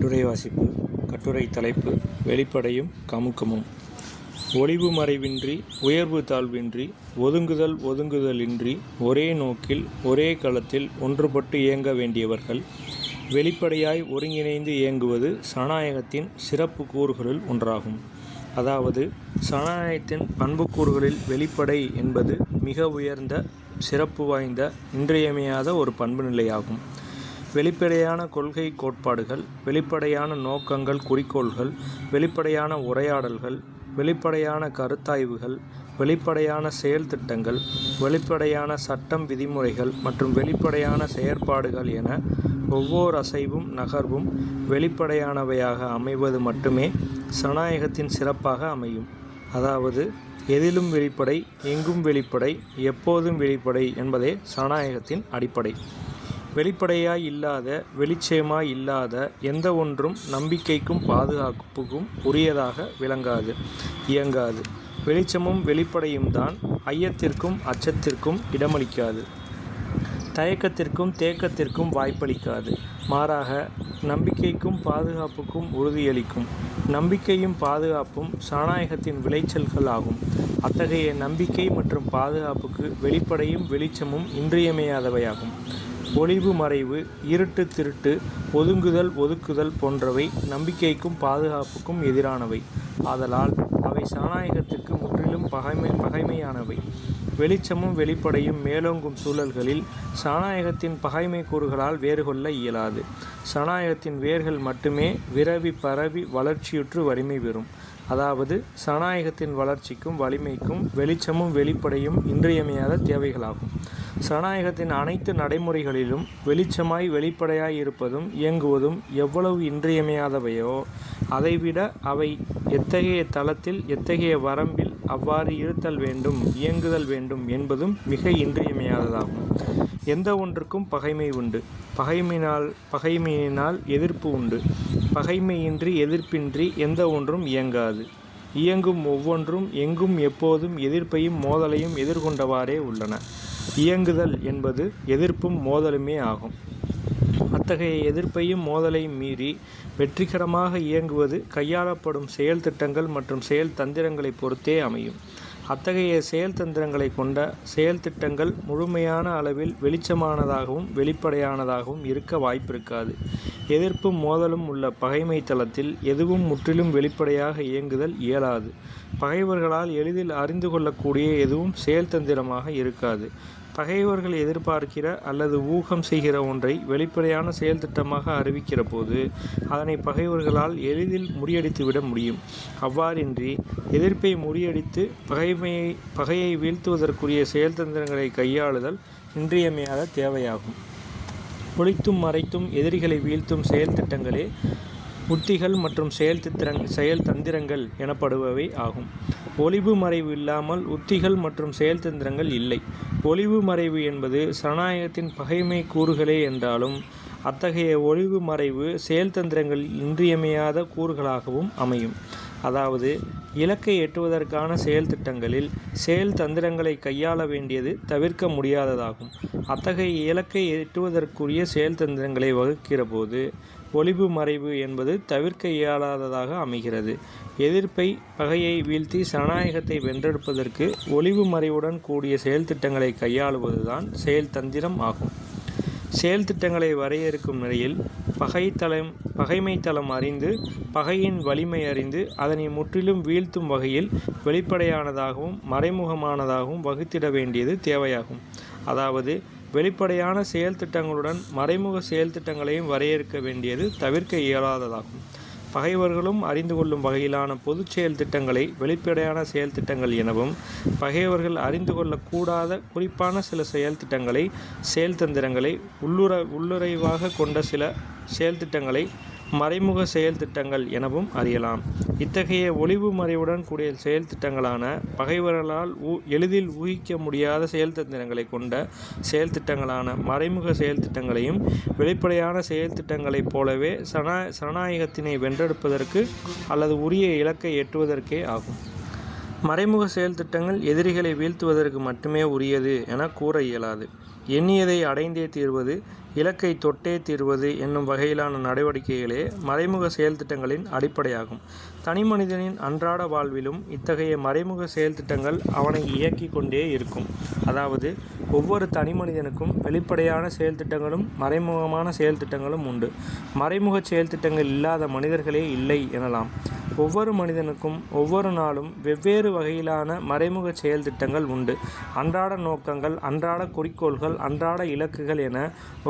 கட்டுரை வாசிப்பு. கட்டுரை தலைப்பு: வெளிப்படையும் கமுக்கமும். ஒளிவு மறைவின்றி, உயர்வு தாழ்வின்றி, ஒதுங்குதல் ஒதுங்குதலின்றி, ஒரே நோக்கில் ஒரே களத்தில் ஒன்றுபட்டு இயங்க வேண்டியவர்கள் வெளிப்படையாய் ஒருங்கிணைந்து இயங்குவது சனநாயகத்தின் சிறப்பு கூறுகளுள் ஒன்றாகும். அதாவது, சனநாயகத்தின் பண்புக்கூறுகளில் வெளிப்படை என்பது மிக உயர்ந்த, சிறப்பு வாய்ந்த, இன்றியமையாத ஒரு பண்பு நிலையாகும். வெளிப்படையான கொள்கை கோட்பாடுகள், வெளிப்படையான நோக்கங்கள் குறிக்கோள்கள், வெளிப்படையான உரையாடல்கள், வெளிப்படையான கருத்தாய்வுகள், வெளிப்படையான செயல் திட்டங்கள், வெளிப்படையான சட்டம் விதிமுறைகள் மற்றும் வெளிப்படையான செயற்பாடுகள் என ஒவ்வொரு அசைவும் நகர்வும் வெளிப்படையானவையாக அமைவது மட்டுமே சனநாயகத்தின் சிறப்பாக அமையும். அதாவது, எதிலும் வெளிப்படை, எங்கும் வெளிப்படை, எப்போதும் வெளிப்படை என்பதே சனநாயகத்தின் அடிப்படை. வெளிப்படையாய் இல்லாத, வெளிச்சயமாய் இல்லாத எந்த ஒன்றும் நம்பிக்கைக்கும் பாதுகாப்புக்கும் உரியதாக விளங்காது, இயங்காது. வெளிச்சமும் வெளிப்படையும் தான் ஐயத்திற்கும் அச்சத்திற்கும் இடமளிக்காது, தயக்கத்திற்கும் தேக்கத்திற்கும் வாய்ப்பளிக்காது. மாறாக நம்பிக்கைக்கும் பாதுகாப்புக்கும் உறுதியளிக்கும். நம்பிக்கையும் பாதுகாப்பும் சனநாயகத்தின் விளைச்சல்கள் ஆகும். அத்தகைய நம்பிக்கை மற்றும் பாதுகாப்புக்கு வெளிப்படையும் வெளிச்சமும் இன்றியமையாதவையாகும். ஒளிவு மறைவு, இருட்டு திருட்டு, ஒதுங்குதல் ஒதுக்குதல் போன்றவை நம்பிக்கைக்கும் பாதுகாப்புக்கும் எதிரானவை. ஆதலால் அவை சனநாயகத்திற்கு முற்றிலும் பகைமையானவை. வெளிச்சமும் வெளிப்படையும் மேலோங்கும் சூழல்களில் சனநாயகத்தின் பகைமை கூறுகளால் வேறுகொள்ள இயலாது. சனநாயகத்தின் வேர்கள் மட்டுமே விரவி பரவி வளர்ச்சியுற்று வலிமை பெறும். அதாவது, சனநாயகத்தின் வளர்ச்சிக்கும் வலிமைக்கும் வெளிச்சமும் வெளிப்படையும் இன்றியமையாத தேவைகளாகும். சனநாயகத்தின் அனைத்து நடைமுறைகளிலும் வெளிச்சமாய் வெளிப்படையாய் இருப்பதும் இயங்குவதும் எவ்வளவு இன்றியமையாதவையோ, அதைவிட அவை எத்தகைய தளத்தில், எத்தகைய வரம்பில் அவ்வாறு இருத்தல் வேண்டும், இயங்குதல் வேண்டும் என்பதும் மிக இன்றியமையாததாகும். எந்த ஒன்றுக்கும் பகைமை உண்டு. பகைமையினால் எதிர்ப்பு உண்டு. பகைமையின்றி, எதிர்ப்பின்றி எந்த ஒன்றும் இயங்காது. இயங்கும் ஒவ்வொன்றும் எங்கும் எப்போதும் எதிர்ப்பையும் மோதலையும் எதிர்கொண்டவாறே உள்ளன. இயங்குதல் என்பது எதிர்ப்பும் மோதலுமே ஆகும். அத்தகைய எதிர்ப்பையும் மோதலையும் மீறி வெற்றிகரமாக இயங்குவது கையாளப்படும் செயல் திட்டங்கள் மற்றும் செயல் தந்திரங்களை பொறுத்தே அமையும். அத்தகைய செயல் தந்திரங்களை கொண்ட செயல் திட்டங்கள் முழுமையான அளவில் வெளிச்சமானதாகவும் வெளிப்படையானதாகவும் இருக்க வாய்ப்பிருக்காது. எதிர்ப்பும் மோதலும் உள்ள பகைமை தளத்தில் எதுவும் முற்றிலும் வெளிப்படையாக இயங்குதல் இயலாது. பகைவர்களால் எளிதில் அறிந்து கொள்ளக்கூடிய எதுவும் செயல் தந்திரமாக இருக்காது. பகைவர்கள் எதிர்பார்க்கிற அல்லது ஊகம் செய்கிற ஒன்றை வெளிப்படையான செயல் திட்டமாக அறிவிக்கிற போது அதனை பகைவர்களால் எளிதில் முறியடித்துவிட முடியும். அவ்வாறின்றி எதிர்ப்பை முறியடித்து பகையை வீழ்த்துவதற்குரிய செயல் தந்திரங்களை கையாளுதல் இன்றியமையாத தேவையாகும். ஒளித்தும் மறைத்தும் எதிரிகளை வீழ்த்தும் செயல் திட்டங்களே உத்திகள் மற்றும் செயல் தந்திரங்கள் எனப்படுபவை ஆகும். ஒளிவு மறைவு இல்லாமல் உத்திகள் மற்றும் செயல் தந்திரங்கள் இல்லை. ஒளிவு மறைவு என்பது சனநாயகத்தின் பகைமை கூறுகளே என்றாலும் அத்தகைய ஒளிவு மறைவு செயல் தந்திரங்கள் இன்றியமையாத கூறுகளாகவும் அமையும். அதாவது, இலக்கை எட்டுவதற்கான செயல் திட்டங்களில் செயல் தந்திரங்களை கையாள வேண்டியது தவிர்க்க முடியாததாகும். அத்தகைய இலக்கை எட்டுவதற்குரிய செயல் தந்திரங்களை வகுக்கிற போது ஒளிவு மறைவு என்பது தவிர்க்க இயலாததாக அமைகிறது. எதிர்ப்பை, பகையை வீழ்த்தி சனநாயகத்தை வென்றெடுப்பதற்கு ஒளிவு மறைவுடன் கூடிய செயல் திட்டங்களை கையாளுவதுதான் செயல் தந்திரம் ஆகும். செயல் திட்டங்களை வரையறுக்கும் நிலையில் பகைமை தளம் அறிந்து, பகையின் வலிமை அறிந்து, அதனை முற்றிலும் வீழ்த்தும் வகையில் வெளிப்படையானதாகவும் மறைமுகமானதாகவும் வகுத்திட வேண்டியது தேவையாகும். அதாவது, வெளிப்படையான செயல் திட்டங்களுடன் மறைமுக செயல் திட்டங்களையும் வரையறுக்க வேண்டியது தவிர்க்க இயலாததாகும். பகைவர்களும் அறிந்து கொள்ளும் வகையிலான பொது செயல் திட்டங்களை வெளிப்படையான செயல் திட்டங்கள் எனவும், பகைவர்கள் அறிந்து கொள்ளக்கூடாத குறிப்பான சில செயல் திட்டங்களை, செயல் தந்திரங்களை உள்ளுறைவாக கொண்ட சில செயல் திட்டங்களை மறைமுக செயல் திட்டங்கள் எனவும் அறியலாம். இத்தகைய ஒளிவு மறைவுடன் கூடிய செயல் திட்டங்களான பகைவர்களால் எளிதில் ஊகிக்க முடியாத செயல் தந்திரங்களை கொண்ட செயல் திட்டங்களான மறைமுக செயல் திட்டங்களையும் வெளிப்படையான செயல் திட்டங்களைப் போலவே சனநாயகத்தினை வென்றெடுப்பதற்கு அல்லது உரிய இலக்கை எட்டுவதற்கே ஆகும். மறைமுக செயல் திட்டங்கள் எதிரிகளை வீழ்த்துவதற்கு மட்டுமே உரியது என கூற இயலாது. எண்ணியதை அடைந்தே தீர்வது, இலக்கை தொட்டே தீர்வது என்னும் வகையிலான நடவடிக்கைகளே மறைமுக செயல் திட்டங்களின் அடிப்படையாகும். தனிமனிதனின் அன்றாட வாழ்விலும் இத்தகைய மறைமுக செயல் திட்டங்கள் அவனை இயக்கி கொண்டே இருக்கும். அதாவது ஒவ்வொரு தனிமனிதனுக்கும் வெளிப்படையான செயல் திட்டங்களும் மறைமுகமான செயல் திட்டங்களும் உண்டு. மறைமுக செயல் திட்டங்கள் இல்லாத மனிதர்களே இல்லை எனலாம். ஒவ்வொரு மனிதனுக்கும் ஒவ்வொரு நாளும் வெவ்வேறு வகையிலான மறைமுக செயல் திட்டங்கள் உண்டு. அன்றாட நோக்கங்கள், அன்றாட குறிக்கோள்கள், அன்றாட இலக்குகள் என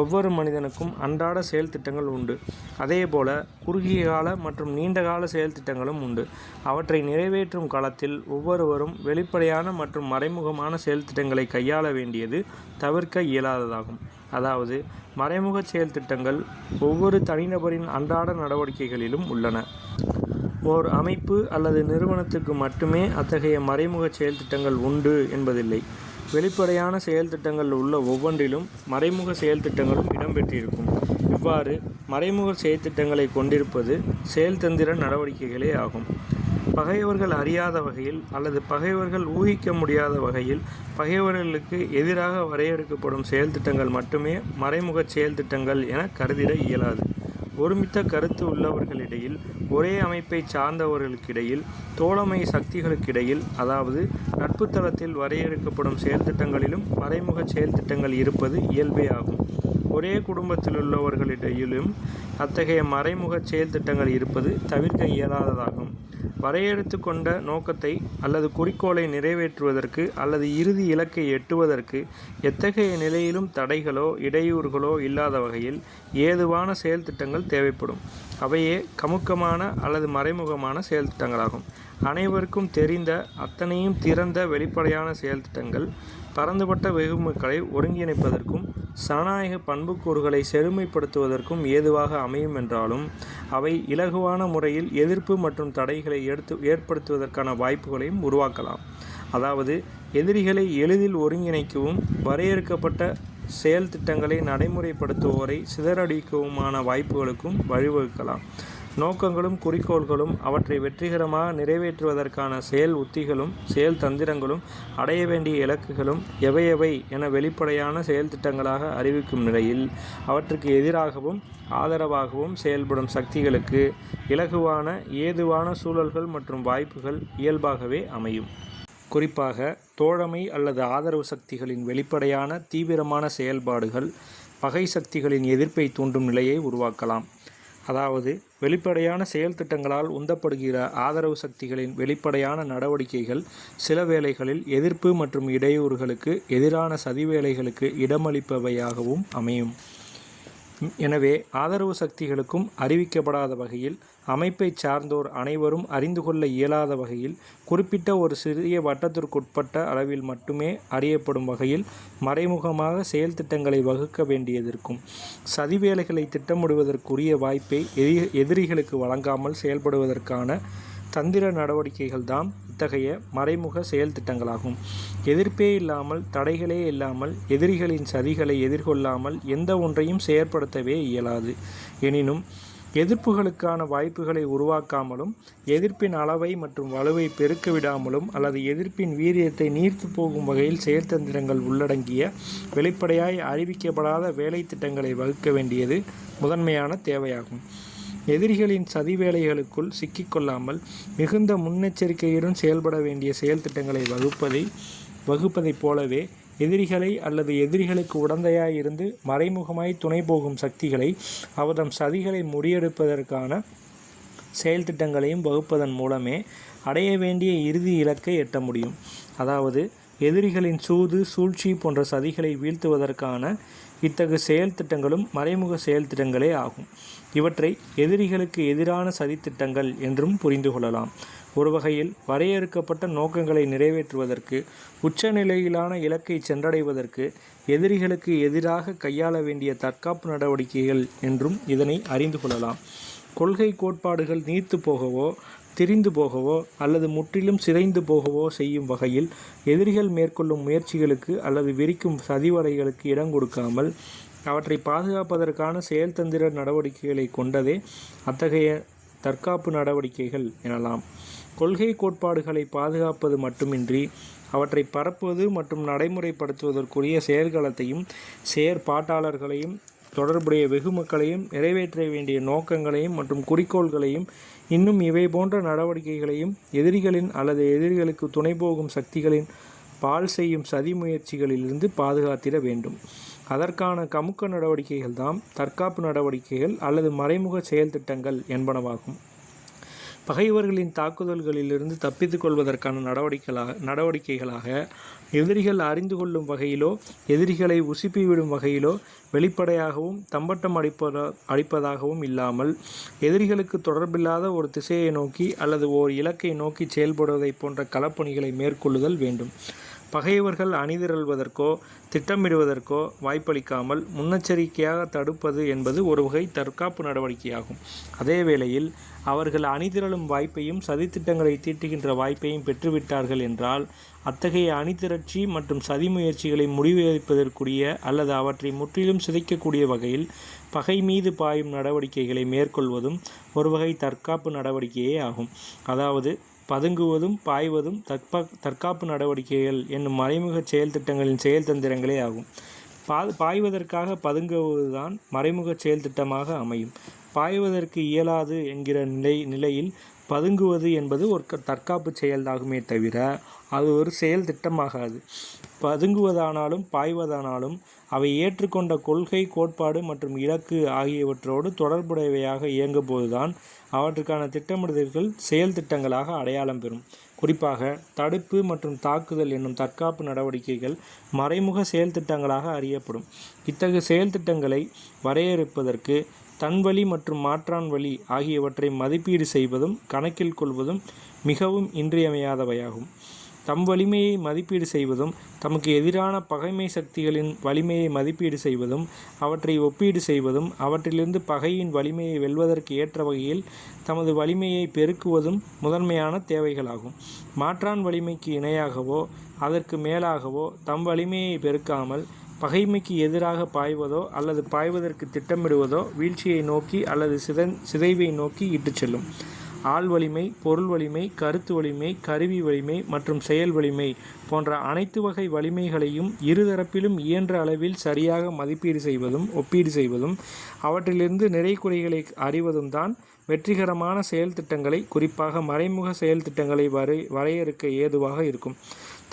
ஒவ்வொரு மனிதனுக்கும் அன்றாட செயல் திட்டங்கள் உண்டு. அதேபோல குறுகிய கால மற்றும் நீண்டகால செயல் திட்டங்களும் உண்டு. அவற்றை நிறைவேற்றும் காலத்தில் ஒவ்வொருவரும் வெளிப்படையான மற்றும் மறைமுகமான செயல் திட்டங்களை கையாள வேண்டியது தவிர்க்க இயலாததாகும். அதாவது மறைமுக செயல் திட்டங்கள் ஒவ்வொரு தனிநபரின் அன்றாட நடவடிக்கைகளிலும் உள்ளன. ஓர் அமைப்பு அல்லது நிறுவனத்துக்கு மட்டுமே அத்தகைய மறைமுக செயல் திட்டங்கள் உண்டு என்பதில்லை. வெளிப்படையான செயல் திட்டங்கள் உள்ள ஒவ்வொன்றிலும் மறைமுக செயல் திட்டங்களும் இடம்பெற்றிருக்கும். இவ்வாறு மறைமுக செயல் திட்டங்களை கொண்டிருப்பது செயல்தந்திர நடவடிக்கைகளே ஆகும். பகைவர்கள் அறியாத வகையில் அல்லது பகைவர்கள் ஊகிக்க முடியாத வகையில் பகைவர்களுக்கு எதிராக வரையறுக்கப்படும் செயல் திட்டங்கள் மட்டுமே மறைமுக செயல் திட்டங்கள் என கருதிட இயலாது. ஒருமித்த கருத்து உள்ளவர்களிடையில், ஒரே அமைப்பை சார்ந்தவர்களுக்கிடையில், தோழமை சக்திகளுக்கிடையில், அதாவது நட்பு தளத்தில் வரையறுக்கப்படும் செயல் திட்டங்களிலும் மறைமுக செயல் திட்டங்கள் இருப்பது இயல்பே ஆகும். ஒரே குடும்பத்திலுள்ளவர்களிடையிலும் அத்தகைய மறைமுக செயல் திட்டங்கள் இருப்பது தவிர்க்க இயலாததாகும். வரையறுத்து கொண்ட நோக்கத்தை அல்லது குறிக்கோளை நிறைவேற்றுவதற்கு அல்லது இறுதி இலக்கை எட்டுவதற்கு எத்தகைய நிலையிலும் தடைகளோ இடையூறுகளோ இல்லாத வகையில் ஏதுவான செயல் திட்டங்கள் தேவைப்படும். அவையே கமுக்கமான அல்லது மறைமுகமான செயல் திட்டங்களாகும். அனைவருக்கும் தெரிந்த அத்தனையும் திறந்த வெளிப்படையான செயல் திட்டங்கள் பரந்துபட்ட வெகுமக்களை ஒருங்கிணைப்பதற்கும் சனநாயக பண்புக்கூறுகளை செழுமைப்படுத்துவதற்கும் ஏதுவாக அமையும் என்றாலும் அவை இலகுவான முறையில் எதிர்ப்பு மற்றும் தடைகளை ஏற்படுத்துவதற்கான வாய்ப்புகளையும் உருவாக்கலாம். அதாவது எதிரிகளை எளிதில் ஒருங்கிணைக்கவும் வரையறுக்கப்பட்ட செயல் திட்டங்களை நடைமுறைப்படுத்துவோரை சிதறடிக்கவுமான வாய்ப்புகளுக்கும் வழிவகுக்கலாம். நோக்கங்களும் குறிக்கோள்களும் அவற்றை வெற்றிகரமாக நிறைவேற்றுவதற்கான செயல் உத்திகளும் செயல் தந்திரங்களும் அடைய வேண்டிய இலக்குகளும் எவையவை என வெளிப்படையான செயல் திட்டங்களாக அறிவிக்கும் நிலையில் அவற்றுக்கு எதிராகவும் ஆதரவாகவும் செயல்படும் சக்திகளுக்கு இலகுவான ஏதுவான சூழல்கள் மற்றும் வாய்ப்புகள் இயல்பாகவே அமையும். குறிப்பாக தோழமை அல்லது ஆதரவு சக்திகளின் வெளிப்படையான தீவிரமான செயல்பாடுகள் பகை சக்திகளின் எதிர்ப்பை தூண்டும் நிலையை உருவாக்கலாம். அதாவது வெளிப்படையான செயல் திட்டங்களால் உந்தப்படுகிற ஆதரவு சக்திகளின் வெளிப்படையான நடவடிக்கைகள் சில வேளைகளில் எதிர்ப்பு மற்றும் இடையூறுகளுக்கு எதிரான சதிவேலைகளுக்கு இடமளிப்பவையாகவும் அமையும். எனவே ஆதரவு சக்திகளுக்கும் அறிவிக்கப்படாத வகையில் அமைப்பை சார்ந்தோர் அனைவரும் அறிந்து கொள்ள இயலாத வகையில் குறிப்பிட்ட ஒரு சிறிய வட்டத்திற்குட்பட்ட அளவில் மட்டுமே அறியப்படும் வகையில் மறைமுகமாக செயல் திட்டங்களை வகுக்க வேண்டியதிருக்கும். சதிவேலைகளை திட்டமிடுவதற்குரிய வாய்ப்பை எதிரிகளுக்கு வழங்காமல் செயல்படுவதற்கான தந்திர நடவடிக்கைகள்தான் இத்தகைய மறைமுக செயல் திட்டங்களாகும். எதிர்ப்பே இல்லாமல், தடைகளே இல்லாமல், எதிரிகளின் சதிகளை எதிர்கொள்ளாமல் எந்த ஒன்றையும் செயற்படுத்தவே இயலாது. எனினும் எதிர்ப்புகளுக்கான வாய்ப்புகளை உருவாக்காமலும் எதிர்ப்பின் அளவை மற்றும் வலுவை பெருக்க விடாமலும் அல்லது எதிர்ப்பின் வீரியத்தை நீர்த்து போகும் வகையில் செயற்தந்திரங்கள் உள்ளடங்கிய வெளிப்படையாய் அறிவிக்கப்படாத வேலை திட்டங்களை வகுக்க வேண்டியது முதன்மையான தேவையாகும். எதிரிகளின் சதி வேலைகளுக்குள் சிக்கிக்கொள்ளாமல் மிகுந்த முன்னெச்சரிக்கையுடன் செயல்பட வேண்டிய செயல் திட்டங்களை வகுப்பதைப் போலவே எதிரிகளை அல்லது எதிரிகளுக்கு உடந்தையாயிருந்து மறைமுகமாய் துணை போகும் சக்திகளை அவதம் சதிகளை முறியெடுப்பதற்கான செயல் திட்டங்களையும் வகுப்பதன் மூலமே அடைய வேண்டிய இறுதி இலக்கை எட்ட முடியும். அதாவது எதிரிகளின் சூது, சூழ்ச்சி போன்ற சதிகளை வீழ்த்துவதற்கான இத்தகு செயல் திட்டங்களும் மறைமுக செயல் திட்டங்களே ஆகும். இவற்றை எதிரிகளுக்கு எதிரான சதித்திட்டங்கள் என்றும் புரிந்து கொள்ளலாம். ஒரு வகையில் வரையறுக்கப்பட்ட நோக்கங்களை நிறைவேற்றுவதற்கு, உச்சநிலையிலான இலக்கை சென்றடைவதற்கு எதிரிகளுக்கு எதிராக கையாள வேண்டிய தற்காப்பு நடவடிக்கைகள் என்றும் இதனை அறிந்து கொள்ளலாம். கொள்கை கோட்பாடுகள் நீர்த்து போகவோ, திரிந்து போகவோ அல்லது முற்றிலும் சிதைந்து போகவோ செய்யும் வகையில் எதிரிகள் மேற்கொள்ளும் முயற்சிகளுக்கு அல்லது விரிக்கும் சதிவலைகளுக்கு இடம் கொடுக்காமல் அவற்றை பாதுகாப்பதற்கான செயல்தந்திர நடவடிக்கைகளை கொண்டதே அத்தகைய தற்காப்பு நடவடிக்கைகள் எனலாம். கொள்கை கோட்பாடுகளை பாதுகாப்பது மட்டுமின்றி அவற்றை பரப்புவது மற்றும் நடைமுறைப்படுத்துவதற்குரிய செயல்களத்தையும் செயற்பாட்டாளர்களையும் தொடர்புடைய வெகுமக்களையும் நிறைவேற்ற வேண்டிய நோக்கங்களையும் மற்றும் குறிக்கோள்களையும் இன்னும் இவை போன்ற நடவடிக்கைகளையும் எதிரிகளின் அல்லது எதிரிகளுக்கு துணை போகும் சக்திகளின் பால் செய்யும் சதி முயற்சிகளிலிருந்து பாதுகாத்திட வேண்டும். அதற்கான கமுக்க நடவடிக்கைகள் தான் தற்காப்பு நடவடிக்கைகள் அல்லது மறைமுக செயல் திட்டங்கள் என்பனவாகும். பகைவர்களின் தாக்குதல்களிலிருந்து தப்பித்துக் கொள்வதற்கான நடவடிக்கைகளாக எதிரிகள் அறிந்து கொள்ளும் வகையிலோ எதிரிகளை உசுப்பிவிடும் வகையிலோ வெளிப்படையாகவும் தம்பட்டம் அடிப்பதாகவும் இல்லாமல் எதிரிகளுக்கு தொடர்பில்லாத ஒரு திசையை நோக்கி அல்லது ஓர் இலக்கை நோக்கி செயல்படுவதை போன்ற களப்பணிகளை மேற்கொள்ளுதல் வேண்டும். பகைவர்கள் அணிதிரள்வதற்கோ திட்டமிடுவதற்கோ வாய்ப்பளிக்காமல் முன்னெச்சரிக்கையாக தடுப்பது என்பது ஒரு வகை தற்காப்பு நடவடிக்கையாகும். அதே வேளையில் அவர்கள் அணிதிரளும் வாய்ப்பையும் சதித்திட்டங்களை தீட்டுகின்ற வாய்ப்பையும் பெற்றுவிட்டார்கள் என்றால் அத்தகைய அணிதிரட்சி மற்றும் சதி முயற்சிகளை முடிவெடுப்பதற்குரிய அல்லது அவற்றை முற்றிலும் சிதைக்கக்கூடிய வகையில் பகை மீது பாயும் நடவடிக்கைகளை மேற்கொள்வதும் ஒரு வகை தற்காப்பு நடவடிக்கையே ஆகும். அதாவது பதுங்குவதும் பாய்வதும் தற்காப்பு நடவடிக்கைகள் என்னும் மறைமுக செயல் திட்டங்களின் செயல்தந்திரங்களே ஆகும். பாய்வதற்காக பதுங்குவதுதான் மறைமுக செயல் திட்டமாக அமையும். பாய்வதற்கு இயலாது என்கிற நிலையில் பதுங்குவது என்பது ஒரு தற்காப்பு செயலாகுமே தவிர அது ஒரு செயல் திட்டமாகாது. பதுங்குவதானாலும் பாய்வதானாலும் அவை ஏற்றுக்கொண்ட கொள்கை, கோட்பாடு மற்றும் இலக்கு ஆகியவற்றோடு தொடர்புடையவையாக இயங்கும்போதுதான் அவற்றுக்கான திட்டமிடுதல்கள் செயல் திட்டங்களாக அடையாளம் பெறும். குறிப்பாக தடுப்பு மற்றும் தாக்குதல் என்னும் தற்காப்பு நடவடிக்கைகள் மறைமுக செயல் திட்டங்களாக அறியப்படும். இத்தகைய செயல் திட்டங்களை வரையறுப்பதற்கு தன்வழி மற்றும் மாற்றான் வழி ஆகியவற்றை மதிப்பீடு செய்வதும் கணக்கில் கொள்வதும் மிகவும் இன்றியமையாதவையாகும். தம் வலிமையை மதிப்பீடு செய்வதும் தமக்கு எதிரான பகைமை சக்திகளின் வலிமையை மதிப்பீடு செய்வதும் அவற்றை ஒப்பீடு செய்வதும் அவற்றிலிருந்து பகையின் வலிமையை வெல்வதற்கு ஏற்ற வகையில் தமது வலிமையை பெருக்குவதும் முதன்மையான தேவைகளாகும். மாற்றான் வலிமைக்கு இணையாகவோ அதற்கு மேலாகவோ தம் வலிமையை பெருக்காமல் பகைமைக்கு எதிராக பாய்வதோ அல்லது பாய்வதற்கு திட்டமிடுவதோ வீழ்ச்சியை நோக்கி அல்லது சிதைவை நோக்கி இட்டுச் செல்லும். ஆள் வலிமை, பொருள் வலிமை, கருத்து வலிமை, கருவி வலிமை மற்றும் செயல் வலிமை போன்ற அனைத்து வகை வலிமைகளையும் இருதரப்பிலும் இயன்ற அளவில் சரியாக மதிப்பீடு செய்வதும் ஒப்பீடு செய்வதும் அவற்றிலிருந்து நிறைகுறைகளை அறிவதும் தான் வெற்றிகரமான செயல் திட்டங்களை, குறிப்பாக மறைமுக செயல் திட்டங்களை வரையறுக்க ஏதுவாக இருக்கும்.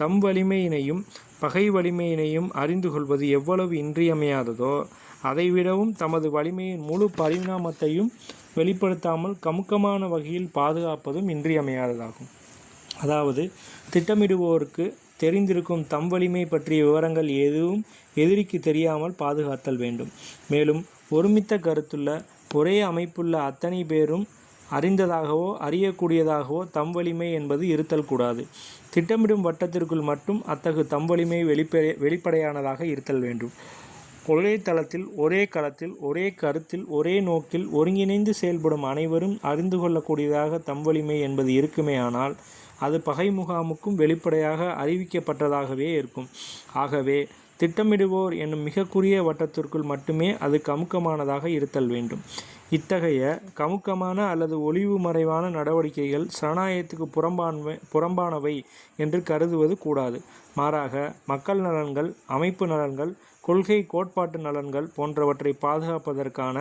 தம் வலிமையினையும் பகை வலிமையினையும் அறிந்து கொள்வது எவ்வளவு இன்றியமையாததோ அதைவிடவும் தமது வலிமையின் முழு பரிணாமத்தையும் வெளிப்படுத்தாமல் கமுக்கமான வகையில் பாதுகாப்பதும் இன்றியமையாததாகும். அதாவது திட்டமிடுவோருக்கு தெரிந்திருக்கும் தம் வலிமை பற்றிய விவரங்கள் எதுவும் எதிரிக்கு தெரியாமல் பாதுகாத்தல் வேண்டும். மேலும் ஒருமித்த கருத்துள்ள ஒரே அமைப்புள்ள அத்தனை பேரும் அறிந்ததாகவோ அறியக்கூடியதாகவோ தம் வலிமை என்பது இருத்தல் கூடாது. திட்டமிடும் வட்டத்திற்குள் மட்டும் அத்தகு தம் வலிமை வெளிப்படையானதாக இருத்தல் வேண்டும். ஒரே தளத்தில், ஒரே களத்தில், ஒரே கருத்தில், ஒரே நோக்கில் ஒருங்கிணைந்து செயல்படும் அனைவரும் அறிந்து கொள்ளக்கூடியதாக தம் வலிமை என்பது இருக்குமேயானால் அது பகை முகாமுக்கும் வெளிப்படையாக அறிவிக்கப்பட்டதாகவே இருக்கும். ஆகவே திட்டமிடுவோர் என்னும் மிக குறுகிய வட்டத்திற்குள் மட்டுமே அது கமுக்கமானதாக இருத்தல் வேண்டும். இத்தகைய கமுக்கமான அல்லது ஒளிவு மறைவான நடவடிக்கைகள் சரணாலயத்துக்கு புறம்பானவை என்று கருதுவது கூடாது. மாறாக மக்கள் நலன்கள், அமைப்பு நலன்கள், கொள்கை கோட்பாட்டு நலன்கள் போன்றவற்றை பாதுகாப்பதற்கான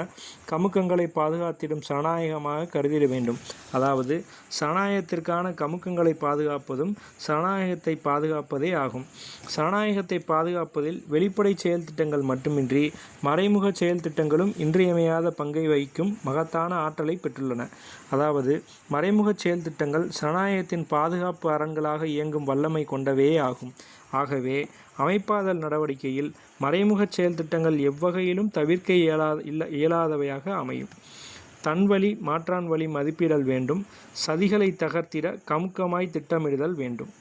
கமுக்கங்களை பாதுகாத்திடும் சரணாயகமாக கருதிட வேண்டும். அதாவது சரணாயகத்திற்கான கமுக்கங்களை பாதுகாப்பதும் சரணாயகத்தை பாதுகாப்பதே ஆகும். சரணாயகத்தை பாதுகாப்பதில் வெளிப்படை செயல் திட்டங்கள் மட்டுமின்றி மறைமுக செயல் திட்டங்களும் இன்றியமையாத பங்கை வகிக்கும் மகத்தான ஆற்றலை பெற்றுள்ளன. அதாவது மறைமுக செயல் திட்டங்கள் சரணாயகத்தின் பாதுகாப்பு அரண்களாக இயங்கும் வல்லமை கொண்டவே ஆகும். ஆகவே அமைப்பாதல் நடவடிக்கையில் மறைமுக செயல் திட்டங்கள் எவ்வகையிலும் தவிர்க்க இயலாதவையாக அமையும். தன்வழி மாற்றான் வழி மதிப்பிடல் வேண்டும். சதிகளை தகர்த்திட கமுக்கமாய் திட்டமிடுதல் வேண்டும்.